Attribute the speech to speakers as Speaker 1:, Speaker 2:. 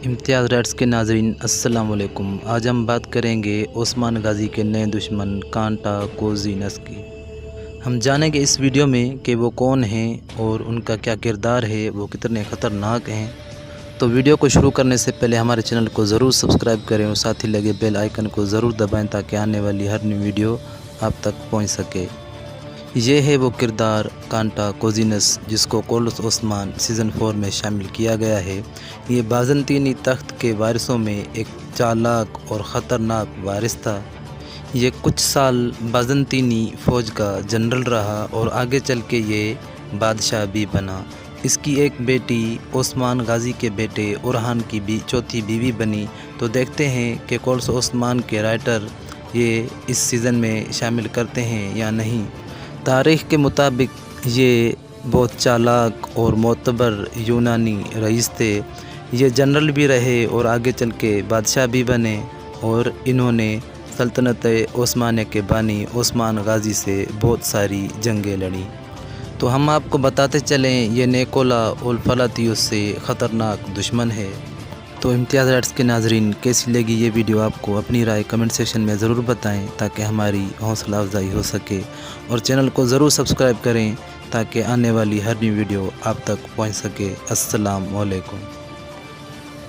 Speaker 1: امتیاز rights کے ناظرین السلام علیکم۔ آج ہم بات کریں گے عثمان غازی کے نئے دشمن کانٹا کوزینس کی۔ ہم جانیں گے اس ویڈیو میں کہ وہ کون ہیں اور ان کا کیا کردار ہے، وہ کتنے خطرناک ہیں۔ تو ویڈیو کو شروع کرنے سے پہلے ہمارے چینل کو ضرور سبسکرائب کریں اور ساتھ ہی لگے بیل آئیکن کو ضرور دبائیں تاکہ آنے والی ہر نئی ویڈیو آپ تک پہنچ سکے۔ یہ ہے وہ کردار کانٹا کوزینس جس کو کولوس عثمان سیزن 4 میں شامل کیا گیا ہے۔ یہ بازنطینی تخت کے وارثوں میں ایک چالاک اور خطرناک وارث تھا۔ یہ کچھ سال بازنطینی فوج کا جنرل رہا اور آگے چل کے یہ بادشاہ بھی بنا۔ اس کی ایک بیٹی عثمان غازی کے بیٹے اورہان کی بھی چوتھی بیوی بنی۔ تو دیکھتے ہیں کہ کولوس عثمان کے رائٹر یہ اس سیزن میں شامل کرتے ہیں یا نہیں۔ تاریخ کے مطابق یہ بہت چالاک اور معتبر یونانی رئیس تھے۔ یہ جنرل بھی رہے اور آگے چل کے بادشاہ بھی بنے اور انہوں نے سلطنت عثمانیہ کے بانی عثمان غازی سے بہت ساری جنگیں لڑیں۔ تو ہم آپ کو بتاتے چلیں یہ نیکولا اولفالاتیوس سے خطرناک دشمن ہے۔ تو امتیاز رائٹس کے ناظرین کیسی لگی یہ ویڈیو؟ آپ کو اپنی رائے کمنٹ سیکشن میں ضرور بتائیں تاکہ ہماری حوصلہ افزائی ہو سکے، اور چینل کو ضرور سبسکرائب کریں تاکہ آنے والی ہر نئی ویڈیو آپ تک پہنچ سکے۔ السلام علیکم۔